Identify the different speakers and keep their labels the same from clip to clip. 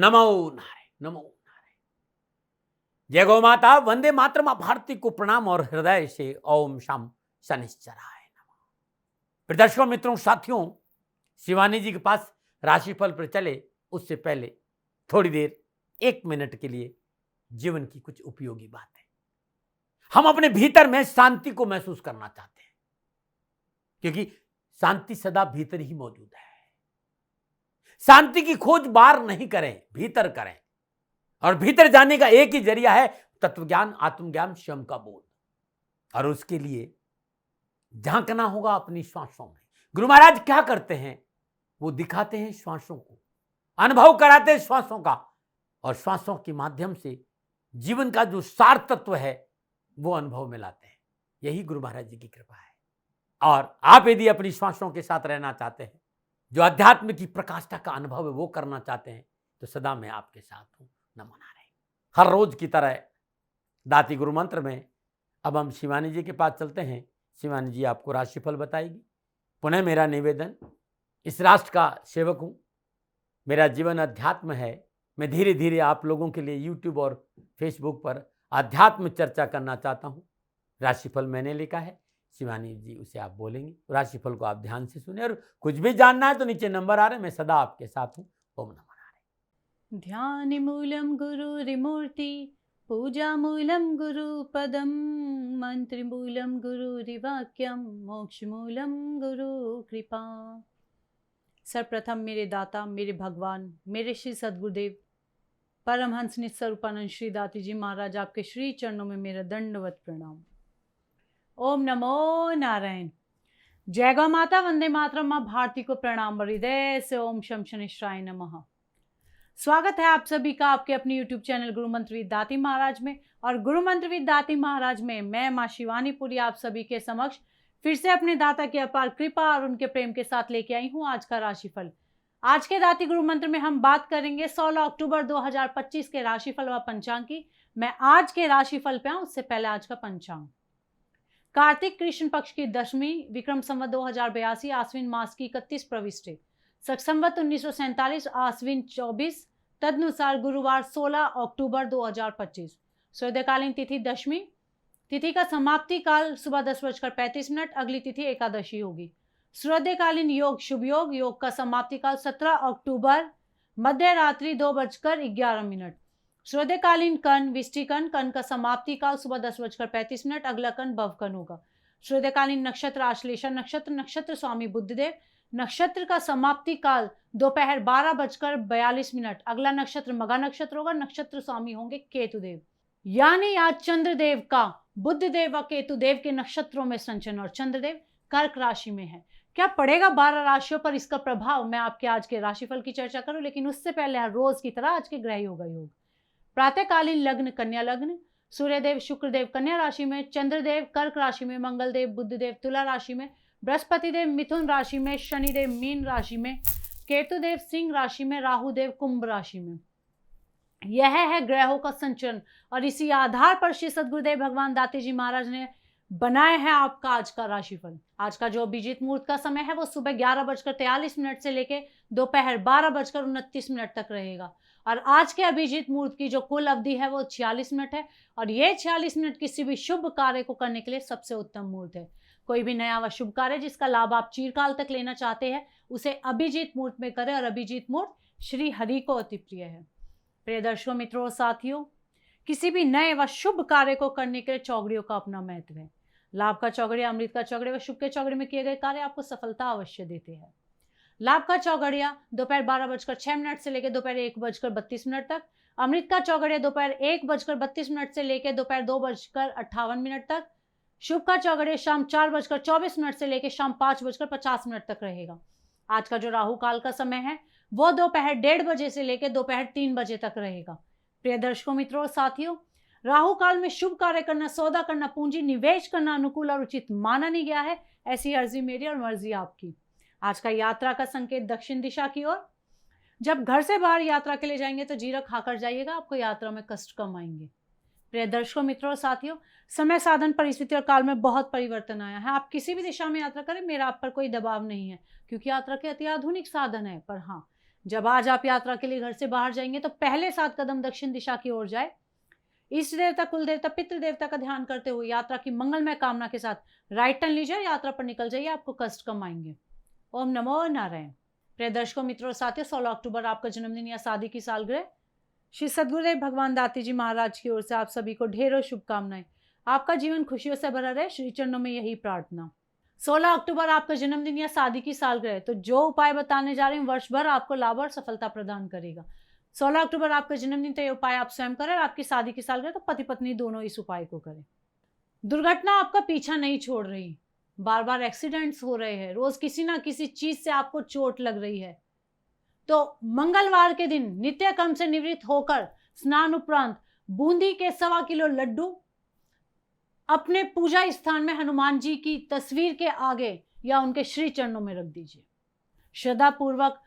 Speaker 1: नमो नारायण, नमो नारायण। जय गौ माता, वंदे मातरम। भारती को प्रणाम और हृदय से ओम शाम शनिश्चराय नमः। दर्शकों, मित्रों, साथियों, शिवानी जी के पास राशिफल पर चले उससे पहले थोड़ी देर 1 मिनट के लिए जीवन की कुछ उपयोगी बातें। हम अपने भीतर में शांति को महसूस करना चाहते हैं, क्योंकि शांति सदा भीतर ही मौजूद है। शांति की खोज बाहर नहीं करें, भीतर करें। और भीतर जाने का एक ही जरिया है तत्वज्ञान, आत्मज्ञान, स्वयं का बोध। और उसके लिए झांकना होगा अपनी श्वासों में। गुरु महाराज क्या करते हैं? वो दिखाते हैं श्वासों को, अनुभव कराते हैं श्वासों का, और श्वासों के माध्यम से जीवन का जो सार तत्व है वो अनुभव में लाते हैं। यही गुरु महाराज जी की कृपा है। और आप यदि अपनी श्वासों के साथ रहना चाहते हैं, जो अध्यात्म की प्रकाष्ठा का अनुभव है वो करना चाहते हैं, तो सदा मैं आपके साथ हूं। नमो नारायण। हर रोज की तरह दाती गुरु मंत्र में अब हम शिवानी जी के पास चलते हैं। शिवानी जी आपको राशिफल बताएगी। पुनः मेरा निवेदन, इस राष्ट्र का सेवक हूं, मेरा जीवन अध्यात्म है। मैं धीरे धीरे आप लोगों के लिए यूट्यूब और फेसबुक पर अध्यात्म चर्चा करना चाहता हूं। राशिफल मैंने लिखा है, शिवानी जी उसे आप बोलेंगे। राशिफल को आप ध्यान से सुने, और कुछ भी जानना है तो नीचे नंबर आ रहे हैं, मैं सदा आपके साथ हूं। ओम नमो नारायण।
Speaker 2: ध्यान मूलम गुरुरिमूर्ति, पूजा मूलम गुरुपदम, मंत्र मूलम गुरुरिवाक्यम, मोक्ष मूलम गुरु कृपा। सर्वप्रथम मेरे दाता, मेरे भगवान, मेरे श्री सद्गुरुदेव परमहंस निस्वरूपानंद श्री दाती जी महाराज, आपके श्री चरणों में मेरा दंडवत प्रणाम। ओम नमो नारायण। जय गौ माता, वंदे मातरम। मां भारती को प्रणाम हृदय से। ओम शम शनिश्चराय नमः। स्वागत है आप सभी का आपके अपने YouTube चैनल गुरु मंत्र विद दाती महाराज में। और गुरु मंत्र विद दाती महाराज में मैं मां शिवानी पुरी आप सभी के समक्ष फिर से अपने दाता की अपार कृपा और उनके प्रेम के साथ लेके आई हूं आज का राशिफल। आज के दाती गुरु मंत्र में हम बात करेंगे 16 अक्टूबर 2025 के राशिफल व पंचांग की। मैं आज के राशिफल पे आऊं उससे पहले आज का पंचांग। कार्तिक कृष्ण पक्ष की दशमी, विक्रम संवत 2082, आश्विन मास की 31 प्रविष्टि, संवत 1947, आश्विन 24, तदनुसार गुरुवार 16 अक्टूबर 2025। सूर्यकालीन तिथि दशमी, तिथि का समाप्ति काल सुबह 10:35। अगली तिथि एकादशी होगी। सूर्यकालीन योग शुभ योग, योग का समाप्ति काल 17 अक्टूबर मध्य रात्रि 2:11। सूर्यकालीन कर्ण विष्टिकर्ण, कर्ण का समाप्ति काल सुबह 10:35। अगला कर्ण भवकर्ण होगा। सूर्यकालीन नक्षत्र आश्लेषा नक्षत्र, नक्षत्र स्वामी बुद्धदेव, नक्षत्र का समाप्ति काल दोपहर 12:42। अगला नक्षत्र मघा नक्षत्र होगा, नक्षत्र स्वामी होंगे केतुदेव। यानी आज चंद्रदेव का बुद्धदेव व केतुदेव के नक्षत्रों में संचरण, और चंद्रदेव कर्क राशि में है। क्या पड़ेगा 12 राशियों पर इसका प्रभाव, मैं आपके आज के राशिफल की चर्चा करूं, लेकिन उससे पहले हर रोज की तरह आज के ग्रह योग योग। प्रातःकालीन लग्न कन्या लग्न, सूर्यदेव शुक्रदेव कन्या राशि में, चंद्रदेव कर्क राशि में, मंगलदेव बुद्धदेव तुला राशि में, बृहस्पति देव मिथुन राशि में, शनिदेव मीन राशि में, केतुदेव सिंह राशि में, राहुदेव कुंभ राशि में। यह है ग्रहों का संचरण, और इसी आधार पर श्री सद्गुरुदेव भगवान दाती जी महाराज ने बनाया है आपका आज का राशिफल। आज का जो अभिजीत मुहूर्त का समय है वो सुबह 11:43 से लेके दोपहर 12:29 तक रहेगा। और आज के अभिजीत मुहूर्त की जो कुल अवधि है वो 46 मिनट है, और ये 46 मिनट किसी भी शुभ कार्य को करने के लिए सबसे उत्तम मुहूर्त है। कोई भी नया व शुभ कार्य जिसका लाभ आप चिरकाल तक लेना चाहते हैं उसे अभिजीत मुहूर्त में करें, और अभिजीत मुहूर्त श्री हरि को अति प्रिय है। प्रिय दर्शकों, मित्रों और साथियों, किसी भी नए व शुभ कार्य को करने के लिए चौघड़ियों का अपना महत्व है। लाभ का चौघड़िया, अमृत का चौघड़िया व शुभ के चौघड़े में किए गए कार्य आपको सफलता अवश्य देते हैं। लाभ का चौघड़िया दोपहर 12:06 से लेकर दोपहर 1:32 तक, अमृत का चौघड़िया दोपहर 1:32 से लेकर दोपहर 2:58 तक, शुभ का चौघड़िया शाम 4:24 से लेकर शाम 5:50 तक रहेगा। आज का जो राहु काल का समय है वो दोपहर 1:30 बजे से लेकर दोपहर 3 बजे तक रहेगा। प्रिय दर्शकों, मित्रों और साथियों, राहु काल में शुभ कार्य करना, सौदा करना, पूंजी निवेश करना अनुकूल और उचित माना नहीं गया है। ऐसी अर्जी मेरी और मर्जी आपकी। आज का यात्रा का संकेत दक्षिण दिशा की ओर। जब घर से बाहर यात्रा के लिए जाएंगे तो जीरा खाकर जाइएगा, आपको यात्रा में कष्ट कम आएंगे। प्रिय दर्शकों, मित्रों और साथियों, समय साधन परिस्थिति और काल में बहुत परिवर्तन आया है। आप किसी भी दिशा में यात्रा करें, मेरा आप पर कोई दबाव नहीं है, क्योंकि यात्रा के अति आधुनिक साधन है। पर हाँ, जब आज आप यात्रा के लिए घर से बाहर जाएंगे तो पहले 7 कदम दक्षिण दिशा की ओर जाए। इष्ट देवता, कुल देवता, पितृ देवता का ध्यान करते हुए यात्रा की मंगलमय कामना के साथ राइट टर्न लीजिए, यात्रा पर निकल जाइए, आपको कष्ट कम आएंगे। ओम नमो नारायण। प्रिय दर्शकों, मित्रों और साथियों, 16 अक्टूबर आपका जन्मदिन या शादी की सालगिरह। श्री सद्गुरुदेव भगवान दाती जी महाराज की ओर से आप सभी को ढेरों शुभकामनाएं। आपका जीवन खुशियों से भरा रहे, श्री चरणों में यही प्रार्थना। 16 अक्टूबर आपका जन्मदिन या शादी की सालगिरह, तो जो उपाय बताने जा रहे हैं वर्ष भर आपको लाभ और सफलता प्रदान करेगा। 16 अक्टूबर आपका जन्मदिन, तो ये उपाय आप स्वयं करें, और आपकी शादी की सालगिरह तो पति पत्नी दोनों इस उपाय को करें। दुर्घटना आपका पीछा नहीं छोड़ रही, बार बार एक्सीडेंट्स हो रहे हैं, रोज किसी ना किसी चीज से आपको चोट लग रही है, तो मंगलवार के दिन नित्य कर्म से निवृत्त होकर स्नान उपरांत बूंदी के 1.25 किलो लड्डू अपने पूजा स्थान में हनुमान जी की तस्वीर के आगे या उनके श्री चरणों में रख दीजिए। श्रद्धा पूर्वक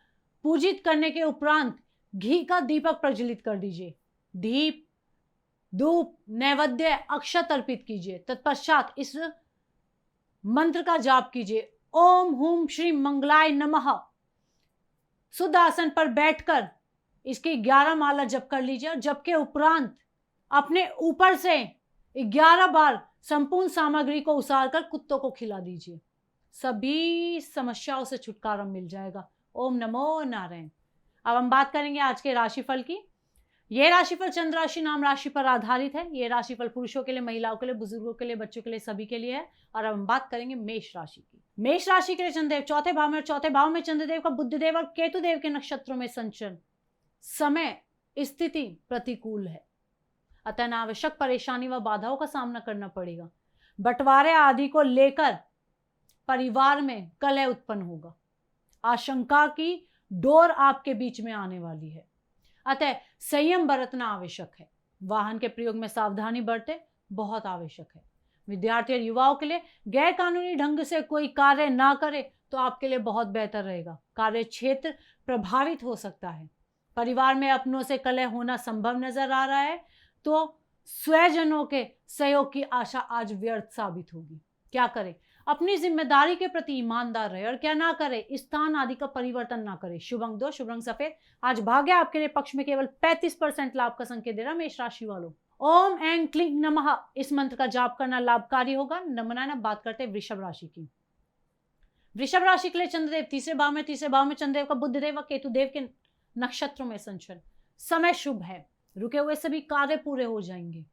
Speaker 2: पूजित करने के उपरांत घी का दीपक प्रज्वलित कर दीजिए। दीप, धूप, नैवेद्य, अक्षत अर्पित कीजिए। तत्पश्चात इस मंत्र का जाप कीजिए। ओम हुम श्री मंगलाय नमः। शुद्ध आसन पर बैठकर इसकी 11 माला जप कर लीजिए, और जप के उपरांत अपने ऊपर से 11 बार संपूर्ण सामग्री को उसारकर कुत्तों को खिला दीजिए। सभी समस्याओं से छुटकारा मिल जाएगा। ओम नमो नारायण। अब हम बात करेंगे आज के राशिफल की। यह राशिफल चंद्र राशि नाम राशि पर आधारित है। यह राशिफल पुरुषों के लिए, महिलाओं के लिए, बुजुर्गों के लिए, बच्चों के लिए, सभी के लिए है। और अब हम बात करेंगे मेष राशि की। मेष राशि के लिए चंद्रदेव चौथे भाव में, और चौथे भाव में चंद्रदेव का बुधदेव और केतुदेव के नक्षत्रों में संचरण, समय स्थिति प्रतिकूल है, अतः अनावश्यक परेशानी व बाधाओं का सामना करना पड़ेगा। बंटवारे आदि को लेकर परिवार में कलह उत्पन्न होगा। आशंका की डोर आपके बीच में आने वाली है, अतः संयम बरतना आवश्यक है। वाहन के प्रयोग में सावधानी बरते, बहुत आवश्यक है। विद्यार्थी और युवाओं के लिए गैर कानूनी ढंग से कोई कार्य ना करे तो आपके लिए बहुत बेहतर रहेगा। कार्य क्षेत्र प्रभावित हो सकता है। परिवार में अपनों से कलह होना संभव नजर आ रहा है, तो स्वजनों के सहयोग की आशा आज व्यर्थ साबित होगी। क्या करें? अपनी जिम्मेदारी के प्रति ईमानदार रहे, और क्या ना करे, स्थान आदि का परिवर्तन ना करे। शुभ अंक 2, शुभ रंग सफेद। आज भाग्य आपके लिए पक्ष में केवल 35% लाभ का संकेत दे रहा मेष राशि वालों। ओम ऐं क्लीं नमः, इस मंत्र का जाप करना लाभकारी होगा। नमनाना। बात करते हैं वृषभ राशि की। वृषभ राशि के लिए चंद्रदेव तीसरे भाव में, तीसरे भाव में चंद्रदेव का बुधदेव व केतुदेव के नक्षत्रों में संचरण, समय शुभ है। रुके हुए सभी कार्य पूरे हो जाएंगे।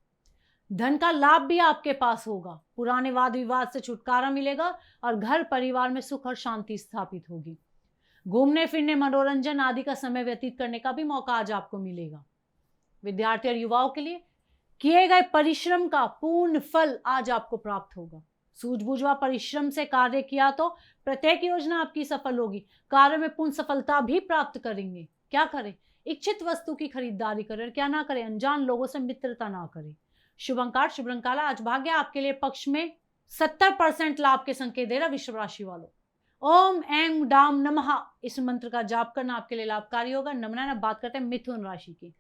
Speaker 2: धन का लाभ भी आपके पास होगा। पुराने वाद विवाद से छुटकारा मिलेगा और घर परिवार में सुख और शांति स्थापित होगी। घूमने फिरने, मनोरंजन आदि का समय व्यतीत करने का भी मौका आज आपको मिलेगा। विद्यार्थी और युवाओं के लिए किए गए परिश्रम का पूर्ण फल आज आपको प्राप्त होगा। सूझबूझ व परिश्रम से कार्य किया तो प्रत्येक योजना आपकी सफल होगी। कार्य में पूर्ण सफलता भी प्राप्त करेंगे। क्या करें? इच्छित वस्तु की खरीदारी करें, क्या ना करें, अनजान लोगों से मित्रता ना करें। शुभ अंक 8, शुभ रंग काला। आज भाग्य आपके लिए पक्ष में 70% लाभ के संकेत दे रहा वृषभ राशि वालों। ओम ऐं डाम नमः, इस मंत्र का जाप करना आपके लिए लाभकारी होगा। नमना। बात करते हैं मिथुन राशि की।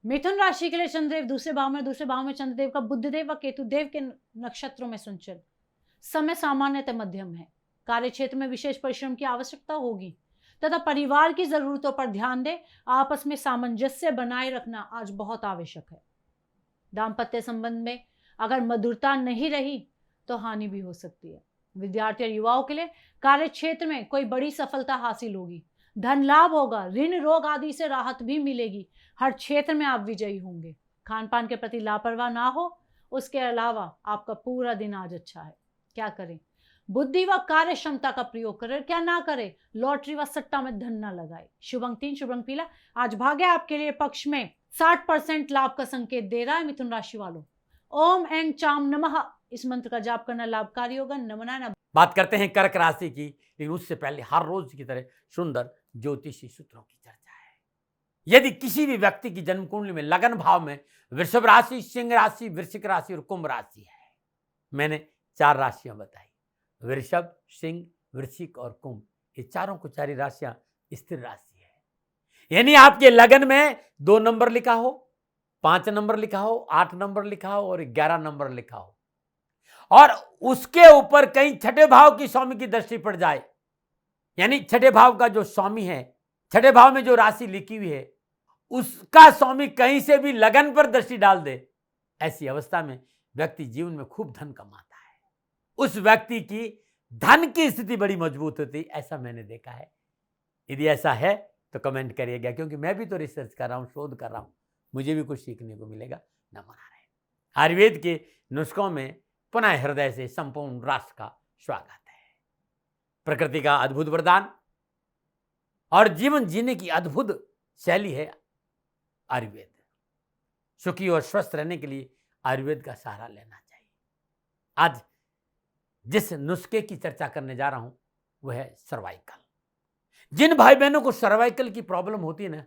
Speaker 2: मिथुन राशि के लिए चंद्रदेव दूसरे भाव में, दूसरे भाव में चंद्रदेव का बुधदेव व केतुदेव के नक्षत्रों में संचरण, समय सामान्यतः मध्यम है। कार्य क्षेत्र में विशेष परिश्रम की आवश्यकता होगी तथा परिवार की जरूरतों पर ध्यान दे। आपस में सामंजस्य बनाए रखना आज बहुत आवश्यक है। दाम्पत्य संबंध में अगर मधुरता नहीं रही तो हानि भी हो सकती है। विद्यार्थी और युवाओं के लिए कार्य क्षेत्र में कोई बड़ी सफलता हासिल होगी। धन लाभ होगा। ऋण रोग आदि से राहत भी मिलेगी। हर क्षेत्र में आप विजयी होंगे। खान पान के प्रति लापरवाह ना हो। उसके अलावा आपका पूरा दिन आज अच्छा है। क्या करें? बुद्धि व कार्य क्षमता का प्रयोग करें, क्या ना करें, लॉटरी व सट्टा में धन ना लगाए। शुभ अंक 3, शुभ रंग पीला। आज भाग्य आपके लिए पक्ष में 60% लाभ का संकेत दे रहा है मिथुन राशि वालों। ओम ऐं चाम नमः, इस मंत्र का जाप करना लाभकारी होगा। नमना।
Speaker 1: बात करते हैं कर्क राशि की, लेकिन उससे पहले हर रोज की तरह सुंदर ज्योतिषी सूत्रों की चर्चा है। यदि किसी भी व्यक्ति की जन्म कुंडली में लगन भाव में वृषभ राशि, सिंह राशि, वृश्चिक राशि और कुंभ राशि है, मैंने 4 राशियां बताई, वृषभ, सिंह, वृश्चिक और कुंभ, ये चारों को 4 राशियां स्थिर राशि है। यानी आपके लगन में 2 नंबर लिखा हो, 5 नंबर लिखा हो, 8 नंबर लिखा हो और 11 नंबर लिखा हो, और उसके ऊपर कहीं छठे भाव की स्वामी की दृष्टि पड़ जाए, यानी छठे भाव का जो स्वामी है छठे भाव में जो राशि लिखी हुई है उसका स्वामी कहीं से भी लगन पर दृष्टि डाल दे, ऐसी अवस्था में व्यक्ति जीवन में खूब धन कमाता है। उस व्यक्ति की धन की स्थिति बड़ी मजबूत होती, ऐसा मैंने देखा है। यदि ऐसा है तो कमेंट करिएगा, क्योंकि मैं भी तो रिसर्च कर रहा हूं, शोध कर रहा हूं, मुझे भी कुछ सीखने को मिलेगा। नमो नारायण। आयुर्वेद के नुस्खों में पुनः हृदय से संपूर्ण राष्ट्र का स्वागत है। प्रकृति का अद्भुत वरदान और जीवन जीने की अद्भुत शैली है आयुर्वेद। सुखी और स्वस्थ रहने के लिए आयुर्वेद का सहारा लेना चाहिए। आज जिस नुस्खे की चर्चा करने जा रहा हूं वह है सर्वाइकल। जिन भाई बहनों को सर्वाइकल की प्रॉब्लम होती है ना,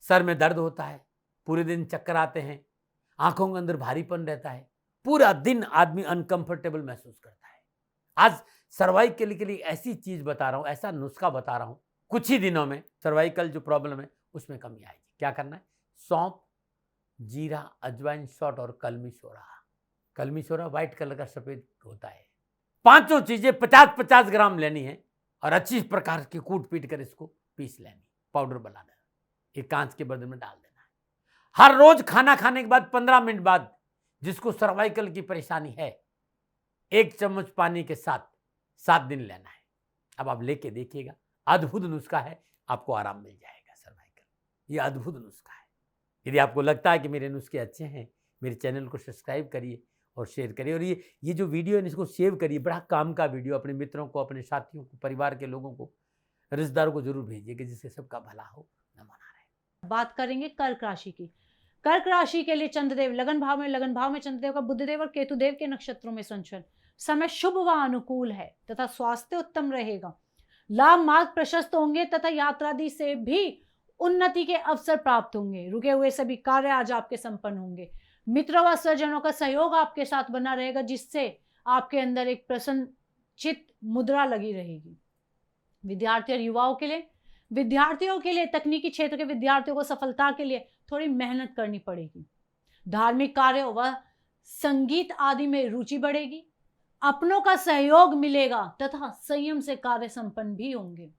Speaker 1: सर में दर्द होता है, पूरे दिन चक्कर आते हैं, आंखों के अंदर भारीपन रहता है, पूरा दिन आदमी अनकंफर्टेबल महसूस करता है, आज सर्वाइकल के लिए ऐसी चीज बता रहा हूं, ऐसा नुस्खा बता रहा हूं, कुछ ही दिनों में सर्वाइकल जो प्रॉब्लम है उसमें कमी आएगी। क्या करना है? सौंफ, जीरा, अजवाइन, शॉट और कलमी सोरा। कलमी सोरा व्हाइट कलर का सफेद होता है। पांचों चीजें 50-50 ग्राम लेनी है और अच्छी प्रकार की कूट पीट कर इसको पीस लेनी, पाउडर बना देना, एक कांच के बर्तन में डाल देना है। हर रोज खाना खाने के बाद 15 मिनट बाद जिसको सर्वाइकल की परेशानी है 1 चम्मच पानी के साथ 7 दिन लेना है। अब आप लेके देखिएगा, अद्भुत नुस्खा है, आपको आराम मिल जाएगा। सर्वाइकल ये अद्भुत नुस्खा है। यदि आपको लगता है कि मेरे नुस्खे अच्छे हैं, मेरे चैनल को सब्सक्राइब करिए और शेयर करिए, और ये जो वीडियो है इसको सेव करिए। बड़ा काम का वीडियो, अपने मित्रों को, अपने साथियों को, परिवार के लोगों को, रिश्तेदारों को जरूर भेजिए जिससे सबका भला हो। नमो नारायण।
Speaker 2: बात करेंगे कर्क राशि की। कर्क राशि के लिए चंद्रदेव लगन भाव में चंद्रदेव का बुधदेव और केतुदेव के नक्षत्रों में संचरण। समय शुभ व अनुकूल है तथा स्वास्थ्य उत्तम रहेगा। लाभ मार्ग प्रशस्त होंगे तथा यात्रादि से भी उन्नति के अवसर प्राप्त होंगे। रुके हुए सभी कार्य आज आपके संपन्न होंगे। मित्र व स्वजनों का सहयोग आपके साथ बना रहेगा, जिससे आपके अंदर एक प्रसन्नचित मुद्रा लगी रहेगी। विद्यार्थी और विद्यार्थियों के लिए तकनीकी क्षेत्र के विद्यार्थियों को सफलता के लिए थोड़ी मेहनत करनी पड़ेगी। धार्मिक कार्यों व संगीत आदि में रुचि बढ़ेगी। अपनों का सहयोग मिलेगा तथा संयम से कार्य संपन्न भी होंगे।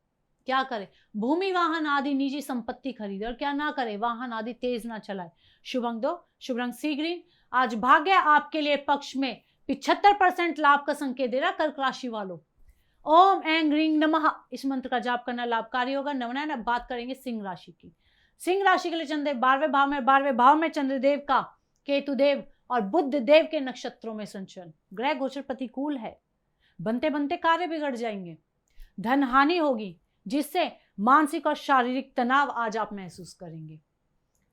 Speaker 2: क्या करें? भूमि वाहन आदि निजी संपत्ति खरीदे और क्या ना करे, वाहन आदि तेज ना चलाए। शुभ अंक 2, शुभ रंग सी ग्रीन। आज भाग्य आपके लिए पक्ष में 75% लाभ का संकेत दे रहा। कर्क राशि वालों, ओम ऐं ह्रीं नमः इस मंत्र का जाप करना लाभकारी होगा। नवनायन। अब बात करेंगे सिंह राशि की। सिंह राशि के लिए चंद्रदेव 12वें भाव में चंद्रदेव का केतुदेव और बुध देव के नक्षत्रों में संचरण। ग्रह गोचर प्रतिकूल है। बनते बनते कार्य बिगड़ जाएंगे। धन हानि होगी, जिससे मानसिक और शारीरिक तनाव आज आप महसूस करेंगे।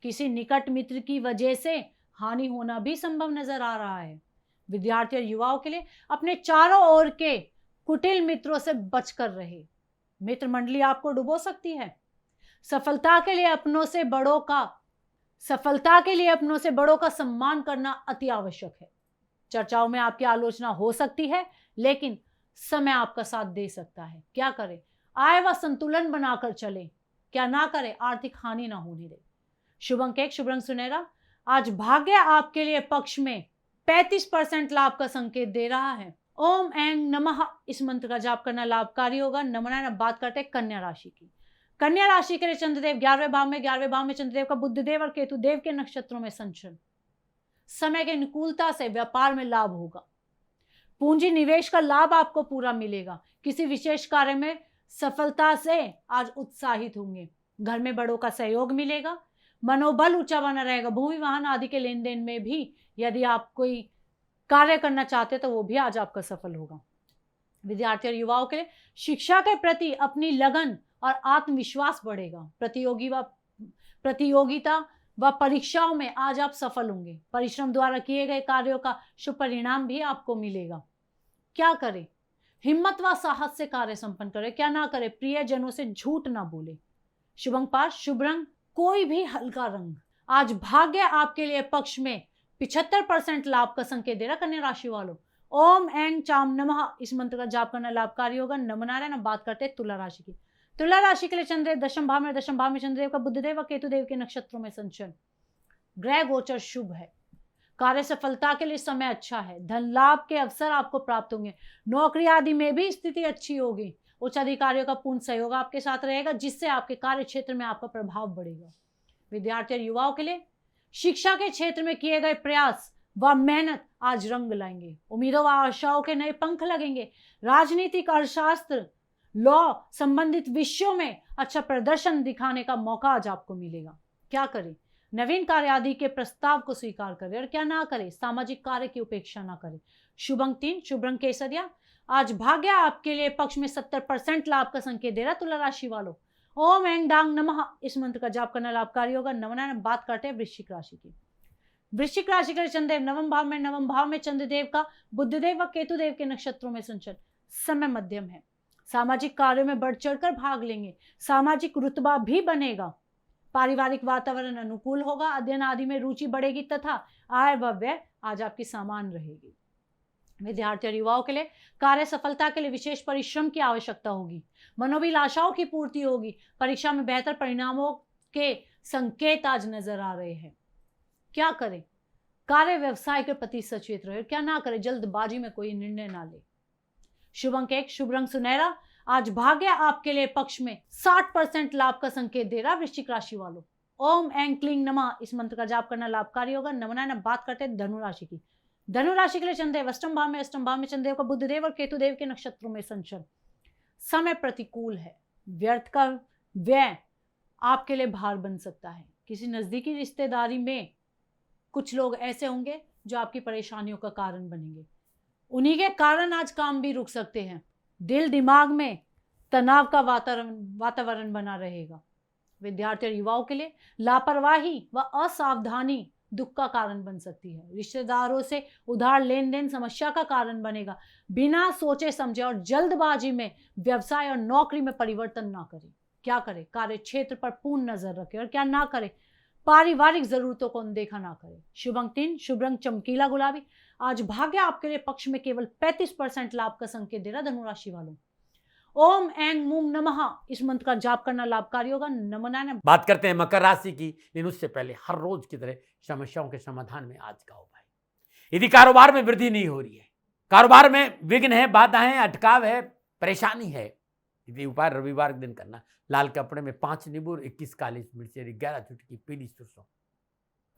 Speaker 2: किसी निकट मित्र की वजह से हानि होना भी संभव नजर आ रहा है। विद्यार्थी और युवाओं के लिए अपने चारों ओर के कुटिल मित्रों से बचकर रहे। मित्र मंडली आपको डुबो सकती है। सफलता के लिए अपनों से बड़ों का सम्मान करना अति आवश्यक है। चर्चाओं में आपकी आलोचना हो सकती है, लेकिन समय आपका साथ दे सकता है। क्या करें? आय व संतुलन बनाकर चले, क्या ना करे, आर्थिक हानि ना होने दे। शुभ अंक 1, शुभ रंग सुनहरा। आज भाग्य आपके लिए पक्ष में 35% लाभ का संकेत दे रहा है। ओम ऐं नमः इस मंत्र का जाप करना लाभकारी होगा। नमनायन। अब बात करते हैं कन्या राशि की। कन्या राशि के लिए चंद्रदेव 11वें भाव में चंद्रदेव का बुधदेव और केतुदेव के नक्षत्रों में संचरण। समय की अनुकूलता से व्यापार में लाभ होगा। पूंजी निवेश का लाभ आपको पूरा मिलेगा। किसी विशेष कार्य में सफलता से आज उत्साहित होंगे। घर में बड़ों का सहयोग मिलेगा। मनोबल ऊंचा बना रहेगा। भूमि वाहन आदि के लेन देन में भी यदि आप कोई कार्य करना चाहते हैं तो वो भी आज आपका सफल होगा। विद्यार्थी और युवाओं के लिए शिक्षा के प्रति अपनी लगन और आत्मविश्वास बढ़ेगा। प्रतियोगिता व परीक्षाओं में आज आप सफल होंगे। परिश्रम द्वारा किए गए कार्यों का शुभ परिणाम भी आपको मिलेगा। क्या करें? हिम्मत व साहस से कार्य संपन्न करें। क्या ना करें? प्रियजनों से झूठ ना बोले। शुभ अंक 5, शुभ रंग कोई भी हल्का रंग। आज भाग्य आपके लिए पक्ष में 75% लाभ का संकेत दे रहा। कन्या राशि वालों, ओम ऐं चाम नमः इस मंत्र का जाप करना लाभकारी होगा। नमनारायण। अब बात करते हैं तुला राशि की। तुला राशि के लिए चंद्रदेव 10वें भाव में चंद्रदेव का बुधदेव और केतुदेव के नक्षत्रों में संचरण। ग्रह गोचर शुभ है। कार्य सफलता के लिए समय अच्छा है। धन लाभ के अवसर आपको प्राप्त होंगे। नौकरी आदि में भी स्थिति अच्छी होगी। उच्च अधिकारियों का पूर्ण सहयोग आपके साथ रहेगा, जिससे आपके कार्य क्षेत्र में आपका प्रभाव बढ़ेगा। विद्यार्थी और युवाओं के लिए शिक्षा के क्षेत्र में किए गए प्रयास व मेहनत आज रंग लाएंगे। उम्मीदों व आशाओं के नए पंख लगेंगे। राजनीतिक, अर्थशास्त्र, लॉ संबंधित विषयों में अच्छा प्रदर्शन दिखाने का मौका आज आपको मिलेगा। क्या करें? नवीन कार्य आदि के प्रस्ताव को स्वीकार करें और क्या ना करें? सामाजिक कार्य की उपेक्षा ना करें। शुभ अंक 3, शुभ रंग केसरिया। आज भाग्य आपके लिए पक्ष में 70% लाभ का संकेत दे रहा। तुला राशि वालों, ओम ऐं डांग नमः इस मंत्र का जाप करना लाभकारी होगा। नवनारायण बात करते हैं वृश्चिक राशि की। वृश्चिक राशि के चंद्रदेव नवम भाव में चंद्रदेव का बुधदेव व केतुदेव के नक्षत्रों में संचरण। समय मध्यम है। सामाजिक कार्यों में बढ़ चढ़कर भाग लेंगे। सामाजिक रुतबा भी बनेगा। पारिवारिक वातावरण अनुकूल होगा। अध्ययन आदि में रुचि बढ़ेगी तथा आय व व्यय आज आपकी समान रहेगी। विद्यार्थी और युवाओं के लिए कार्य सफलता के लिए विशेष परिश्रम की आवश्यकता होगी। मनोभिलाषाओं की पूर्ति होगी। परीक्षा में बेहतर परिणामों के संकेत आज नजर आ रहे हैं। क्या करें? कार्य व्यवसाय के प्रति सचेत रहे। क्या ना करें? जल्दबाजी में कोई निर्णय ना ले। शुभ अंक 1, शुभ रंग सुनहरा। आज भाग्य आपके लिए पक्ष में 60% लाभ का संकेत दे रहा। वृश्चिक राशि वालों, ओम ऐं क्लीं नमः इस मंत्र का जाप करना लाभकारी होगा। नवनारायण बात करते हैं धनु राशि की। धनु राशि के लिए चंद्रदेव अष्टम भाव में चंद्रदेव का बुधदेव और केतुदेव के नक्षत्रों में संचरण। समय प्रतिकूल है। व्यर्थ का व्यय आपके लिए भार बन सकता है। किसी नजदीकी रिश्तेदारी में कुछ लोग ऐसे होंगे जो आपकी परेशानियों का कारण बनेंगे। उन्हीं के कारण आज काम भी रुक सकते हैं। दिल दिमाग में तनाव का वातावरण बना रहेगा। विद्यार्थी और युवाओं के लिए लापरवाही व असावधानी दुख का कारण बन सकती है। रिश्तेदारों से उधार लेन देन समस्या का कारण बनेगा। बिना सोचे समझे और जल्दबाजी में व्यवसाय और नौकरी में परिवर्तन ना करें। क्या करें? कार्य क्षेत्र पर पूर्ण नजर रखें और क्या ना करें? पारिवारिक जरूरतों को अनदेखा ना करें। शुभ अंक 3, शुभ रंग चमकीला गुलाबी। आज भाग्य आपके लिए पक्ष में केवल 35% लाभ का संकेत दे रहा। धनु राशि वालों, ओम ऐं मूं नमः इस मंत्र का जाप करना लाभकारी होगा। नमनारायण
Speaker 1: बात करते हैं मकर राशि की। लेकिन उससे पहले हर रोज की तरह समस्याओं के समाधान में आज का उपाय। यदि कारोबार में वृद्धि नहीं हो रही है, कारोबार में विघ्न है, बाधाएं, अटकाव है, परेशानी है, यदि उपाय रविवार के दिन करना। लाल कपड़े में 5 नींबू, 21 काली मिर्च, 11 चुटकी पीली सरसों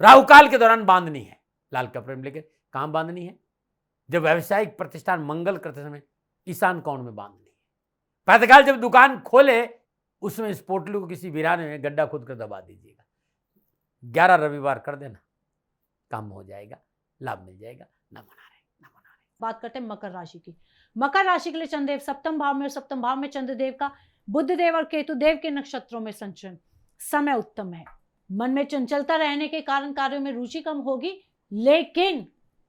Speaker 1: राहु काल के दौरान बांधनी है। लाल कपड़े में लेकर कहां बांधनी है? जब व्यावसायिक प्रतिष्ठान मंगल करते समय ईशान कोण में बांधनी है। प्रातःकाल जब दुकान खोले उसमें इस पोटली को किसी वीराने में गड्ढा खोद कर दबा दीजिएगा। 11 रविवार कर देना, काम हो जाएगा, लाभ मिल जाएगा। नमो नारायण।
Speaker 2: बात करते हैं मकर राशि की। मकर राशि के लिए चंद्रदेव सप्तम भाव में चंद्रदेव का बुधदेव और केतुदेव के नक्षत्रों में संचरण। समय उत्तम है। मन में चंचलता रहने के कारण कार्यों में रुचि कम होगी, लेकिन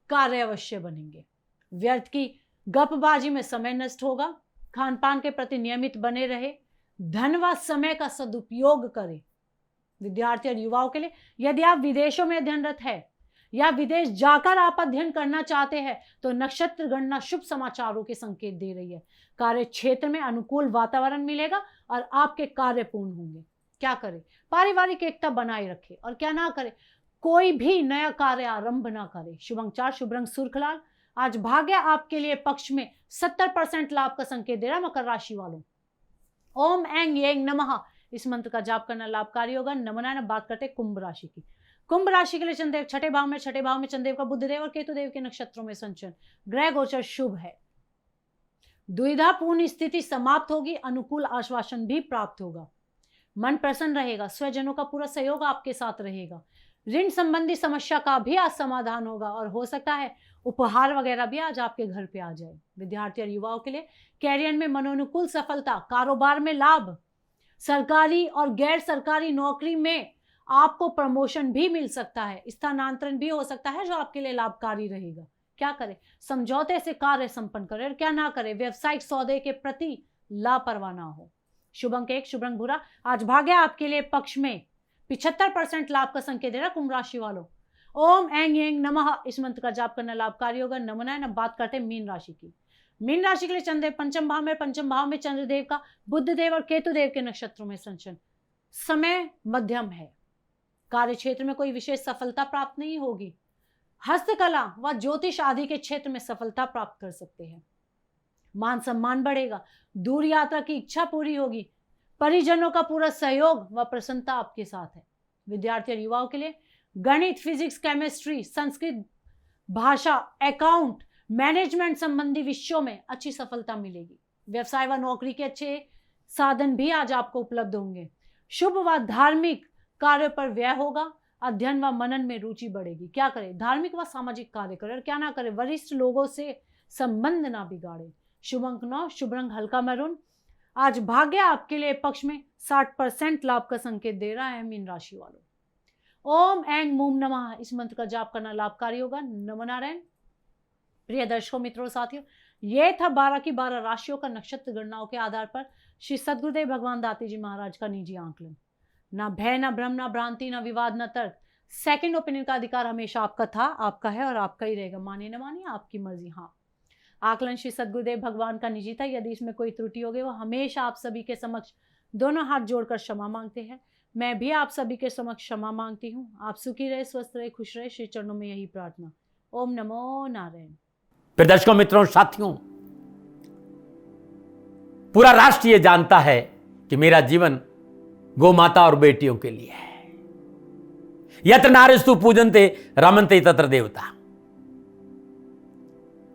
Speaker 2: कार्य अवश्य बनेंगे। व्यर्थ की गपबाजी में समय नष्ट होगा। खान पान के प्रति नियमित बने रहे। धन व समय का सदुपयोग करें। विद्यार्थी और युवाओं के लिए यदि आप विदेशों में अध्ययनरत है या विदेश जाकर आप अध्ययन करना चाहते हैं तो नक्षत्र गणना शुभ समाचारों के संकेत दे रही है। कार्य क्षेत्र में अनुकूल वातावरण मिलेगा और आपके कार्य पूर्ण होंगे। क्या करें? पारिवारिक एकता बनाए रखें और क्या ना करें? कोई भी नया कार्य आरंभ ना करें। शुभ अंक 4, शुभ रंग सुर्खलाल। आज भाग्य आपके लिए पक्ष में 70% लाभ का संकेत दे रहा। मकर राशि वालों, ओम ऐं यें नमः इस मंत्र का जाप करना लाभकारी होगा। नमनारायण बात करते कुंभ राशि की। कुंभ राशि के लिए चंद्रदेव छठे भाव में चंद्रदेव का बुधदेव और केतुदेव के नक्षत्रों में संचरण। ग्रह गोचर शुभ है। दुविधापूर्ण स्थिति समाप्त होगी। अनुकूल आश्वासन भी प्राप्त होगा। मन प्रसन्न रहेगा। स्वजनों का पूरा सहयोग आपके साथ रहेगा। ऋण संबंधी समस्या का भी आज समाधान होगा और हो सकता है उपहार वगैरह भी आज आपके घर पे आ जाए। विद्यार्थी और युवाओं के लिए कैरियर में मनोनुकूल सफलता, कारोबार में लाभ, सरकारी और गैर सरकारी नौकरी में आपको प्रमोशन भी मिल सकता है। स्थानांतरण भी हो सकता है जो आपके लिए लाभकारी रहेगा। क्या करें? समझौते से कार्य संपन्न करें और क्या ना करें? व्यवसायिक सौदे के प्रति लापरवाह ना हो। शुभ अंक 1, शुभ रंग भूरा। आज भाग्य आपके लिए पक्ष में 75% लाभ का संकेत दे रहा। कुंभ राशि वालों, ओम ऐं यें नमः इस मंत्र का जाप करना लाभकारी होगा। नमनारायण। अब बात करते हैं मीन राशि की। मीन राशि के लिए चंद्रदेव पंचम भाव में चंद्रदेव का बुधदेव और केतुदेव के नक्षत्रों में संचरण। समय मध्यम है। कार्य क्षेत्र में कोई विशेष सफलता प्राप्त नहीं होगी। हस्तकला व ज्योतिष आदि के क्षेत्र में सफलता प्राप्त कर सकते हैं। मान सम्मान बढ़ेगा, दूर यात्रा की इच्छा पूरी होगी, परिजनों का पूरा सहयोग व प्रसन्नता आपके साथ है। विद्यार्थी और युवाओं के लिए गणित, फिजिक्स, केमिस्ट्री, संस्कृत भाषा, अकाउंट, मैनेजमेंट संबंधी विषयों में अच्छी सफलता मिलेगी। व्यवसाय व नौकरी के अच्छे साधन भी आज आपको उपलब्ध होंगे। शुभ व धार्मिक कार्य पर व्यय होगा। अध्ययन व मनन में रुचि बढ़ेगी। क्या करें? धार्मिक व सामाजिक कार्य करें और क्या ना करें, वरिष्ठ लोगों से संबंध ना बिगाड़े। शुभ अंक 9, शुभ रंग हल्का मैरून। आज भाग्य आपके लिए पक्ष में 60% लाभ का संकेत दे रहा है मीन राशि वालों। ओम ऐं मूम नमः इस मंत्र का जाप करना लाभकारी होगा। नमो नारायण। प्रिय दर्शकों, मित्रों, साथियों, ये था 12 की 12 राशियों का नक्षत्र गणनाओं के आधार पर श्री सद्गुरुदेव भगवान दाती जी महाराज का निजी आंकलन। ना भय, ना भ्रम, ना भ्रांति, ना विवाद, ना तर्क। सेकंड ओपिनियन का अधिकार हमेशा आपका था, आपका है और आपका ही रहेगा। मानिए न मानिए, आपकी मर्जी। हाँ, आकलन श्री सद्गुरुदेव भगवान का निजी था। यदि इसमें कोई त्रुटि हो गई, वो हमेशा आप सभी के समक्ष दोनों हाथ जोड़कर क्षमा मांगते हैं। मैं भी आप सभी के समक्ष क्षमा मांगती हूँ। आप सुखी रहे, स्वस्थ रहे, खुश रहे, श्री चरणों में यही प्रार्थना। ओम नमो नारायण।
Speaker 1: फिर दर्शकों, मित्रों, साथियों, पूरा राष्ट्र ये जानता है कि मेरा जीवन गौ माता और बेटियों के लिए है। यत्र नारीस्तु पूजन्ते रमन्ते तत्र देवता।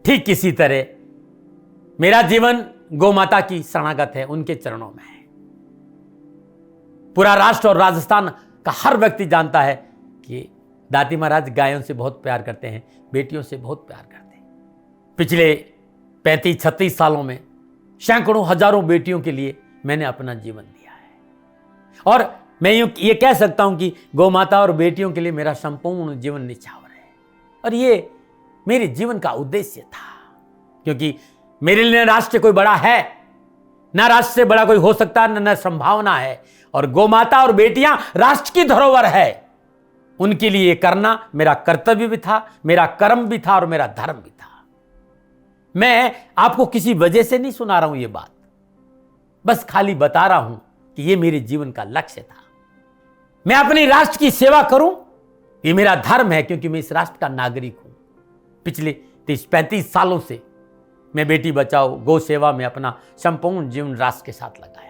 Speaker 1: ठीक किसी तरह मेरा जीवन गौ माता की शरणागत है, उनके चरणों में है। पूरा राष्ट्र और राजस्थान का हर व्यक्ति जानता है कि दाती महाराज गायों से बहुत प्यार करते हैं, बेटियों से बहुत प्यार करते हैं। पिछले 35-36 सालों में सैकड़ों हजारों बेटियों के लिए मैंने अपना जीवन दिया है और मैं ये कह सकता हूं कि गौ माता और बेटियों के लिए मेरा संपूर्ण जीवन निछावर है। और ये मेरे जीवन का उद्देश्य था, क्योंकि मेरे लिए राष्ट्र कोई बड़ा है, ना राष्ट्र से बड़ा कोई हो सकता है, न संभावना है। और गौ माता और बेटियां राष्ट्र की धरोहर है। उनके लिए करना मेरा कर्तव्य भी था, मेरा कर्म भी था और मेरा धर्म भी था। मैं आपको किसी वजह से नहीं सुना रहा हूं ये बात, बस खाली बता रहा हूं कि ये मेरे जीवन का लक्ष्य था। मैं अपने राष्ट्र की सेवा करूं, ये मेरा धर्म है, क्योंकि मैं इस राष्ट्र का नागरिक हूं। पिछले 30-35 सालों से मैं बेटी बचाओ, गौ सेवा में अपना संपूर्ण जीवन राष्ट्र के साथ लगाया।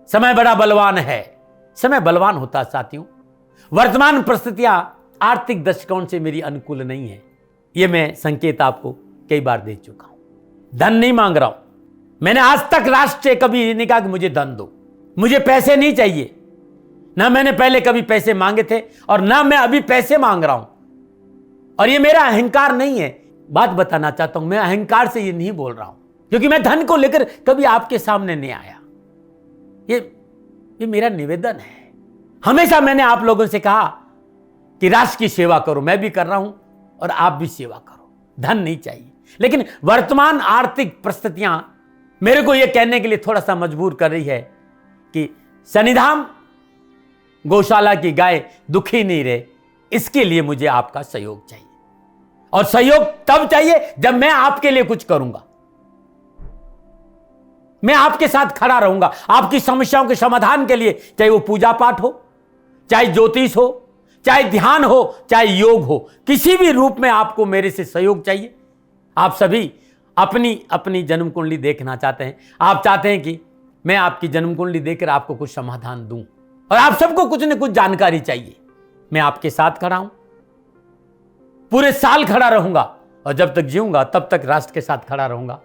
Speaker 1: समय बड़ा बलवान है, समय बलवान होता साथियों। वर्तमान परिस्थितियां आर्थिक दृष्टिकोण से मेरी अनुकूल नहीं है, यह मैं संकेत आपको कई बार दे चुका हूं। धन नहीं मांग रहा हूं। मैंने आज तक राष्ट्र से कभी नहीं कहा कि मुझे धन दो, मुझे पैसे नहीं चाहिए। ना मैंने पहले कभी पैसे मांगे थे और ना मैं अभी पैसे मांग रहा हूं। और ये मेरा अहंकार नहीं है। बात बताना चाहता हूं, मैं अहंकार से ये नहीं बोल रहा हूं, क्योंकि मैं धन को लेकर कभी आपके सामने नहीं आया। ये मेरा निवेदन है। हमेशा मैंने आप लोगों से कहा कि राष्ट्र की सेवा करो, मैं भी कर रहा हूं और आप भी सेवा करो। धन नहीं चाहिए, लेकिन वर्तमान आर्थिक परिस्थितियां मेरे को यह कहने के लिए थोड़ा सा मजबूर कर रही है कि शनिधाम गौशाला की गाय दुखी नहीं रहे, इसके लिए मुझे आपका सहयोग चाहिए। और सहयोग तब चाहिए जब मैं आपके लिए कुछ करूंगा। मैं आपके साथ खड़ा रहूंगा, आपकी समस्याओं के समाधान के लिए, चाहे वो पूजा पाठ हो, चाहे ज्योतिष हो, चाहे ध्यान हो, चाहे योग हो, किसी भी रूप में आपको मेरे से सहयोग चाहिए। आप सभी अपनी अपनी जन्म कुंडली देखना चाहते हैं। आप चाहते हैं कि मैं आपकी जन्म कुंडली देखकर आपको कुछ समाधान दूं, और आप सबको कुछ न कुछ जानकारी चाहिए। मैं आपके साथ खड़ा हूं, पूरे साल खड़ा रहूंगा, और जब तक जीऊंगा तब तक राष्ट्र के साथ खड़ा रहूंगा।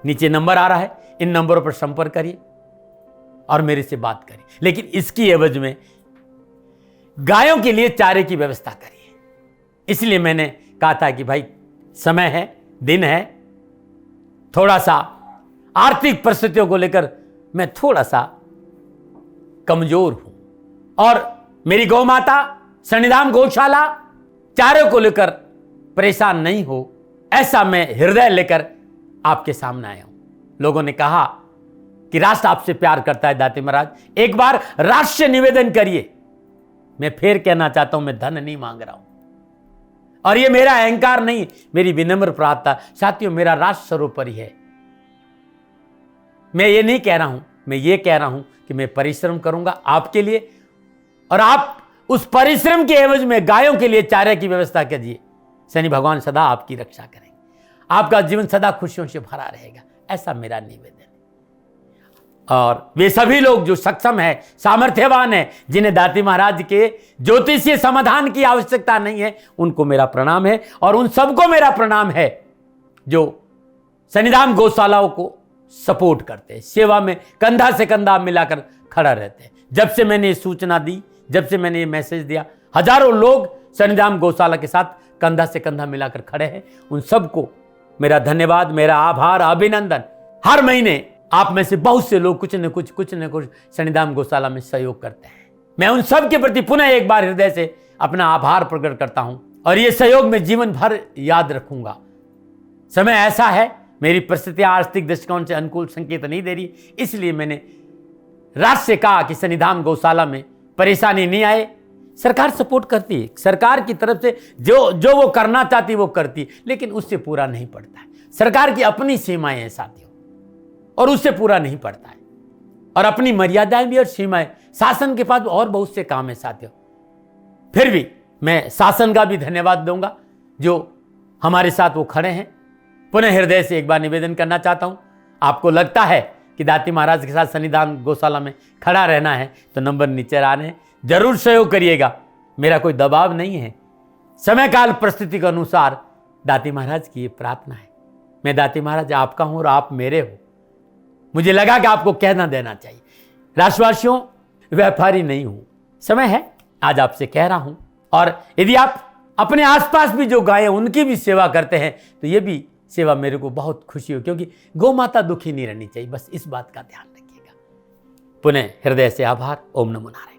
Speaker 1: नीचे नंबर आ रहा है, इन नंबरों पर संपर्क करिए और मेरे से बात करिए। लेकिन इसकी एवज में गायों के लिए चारे की व्यवस्था करिए। इसलिए मैंने कहा था कि भाई समय है, दिन है, थोड़ा सा आर्थिक परिस्थितियों को लेकर मैं थोड़ा सा कमजोर हूं, और मेरी गौ माता शनिधाम गौशाला चारे को लेकर परेशान नहीं हो, ऐसा मैं हृदय लेकर आपके सामने आया हूं। लोगों ने कहा कि राष्ट्र आपसे प्यार करता है दाती महाराज, एक बार राष्ट्र से निवेदन करिए। मैं फिर कहना चाहता हूं, मैं धन नहीं मांग रहा हूं, और ये मेरा अहंकार नहीं, मेरी विनम्र प्रार्थना। साथियों, मेरा राष्ट्र सर्वोपरि है। मैं ये नहीं कह रहा हूं, मैं ये कह रहा हूं कि मैं परिश्रम करूंगा आपके लिए, और आप उस परिश्रम के एवज में गायों के लिए चारे की व्यवस्था कीजिए। शनि भगवान सदा आपकी रक्षा करेंगे। आपका जीवन सदा खुशियों से भरा रहेगा, ऐसा मेरा निवेदन है। और वे सभी लोग जो सक्षम है, सामर्थ्यवान है, जिन्हें दाती महाराज के ज्योतिषीय समाधान की आवश्यकता नहीं है, उनको मेरा प्रणाम है। और उन सबको मेरा प्रणाम है जो शनिधाम गौशालाओं को सपोर्ट करते हैं, सेवा में कंधा से कंधा मिलाकर खड़ा रहते हैं। जब से मैंने ये सूचना दी, जब से मैंने ये मैसेज दिया, हजारों लोग शनिधाम गौशाला के साथ कंधा से कंधा मिलाकर खड़े हैं। उन सबको मेरा धन्यवाद, मेरा आभार, अभिनंदन। हर महीने आप में से बहुत से लोग कुछ न कुछ शनिधाम गौशाला में सहयोग करते हैं। मैं उन सब के प्रति पुनः एक बार हृदय से अपना आभार प्रकट करता हूं और ये सहयोग मैं जीवन भर याद रखूंगा। समय ऐसा है, मेरी परिस्थितियां आर्थिक दृष्टिकोण से अनुकूल संकेत नहीं दे रही, इसलिए मैंने राष्ट्र से कहा कि शनिधाम गौशाला में परेशानी नहीं आए। सरकार सपोर्ट करती है, सरकार की तरफ से जो वो करना चाहती वो करती, लेकिन उससे पूरा नहीं पड़ता है। सरकार की अपनी सीमाएं हैं साथियों, और उससे पूरा नहीं पड़ता है। और अपनी मर्यादाएं भी और सीमाएं, शासन के पास और बहुत से काम है साथियों। फिर भी मैं शासन का भी धन्यवाद दूंगा जो हमारे साथ वो खड़े हैं। पुनः हृदय से एक बार निवेदन करना चाहता हूं, आपको लगता है कि दाती महाराज के साथ शनिधाम गौशाला में खड़ा रहना है तो नंबर नीचे आ रहे हैं, जरूर सहयोग करिएगा। मेरा कोई दबाव नहीं है, समय काल परिस्थिति के अनुसार दाती महाराज की ये प्रार्थना है। मैं दाती महाराज आपका हूं और आप मेरे हो। मुझे लगा कि आपको कहना देना चाहिए। राष्ट्रवासियों, व्यापारी नहीं हूं, समय है आज आपसे कह रहा हूं। और यदि आप अपने आसपास भी जो गाय हैं उनकी भी सेवा करते हैं तो ये भी सेवा मेरे को बहुत खुशी हो, क्योंकि गौ माता दुखी नहीं रहनी चाहिए, बस इस बात का ध्यान रखिएगा। पुनः हृदय से आभार। ओम नमो नारायण।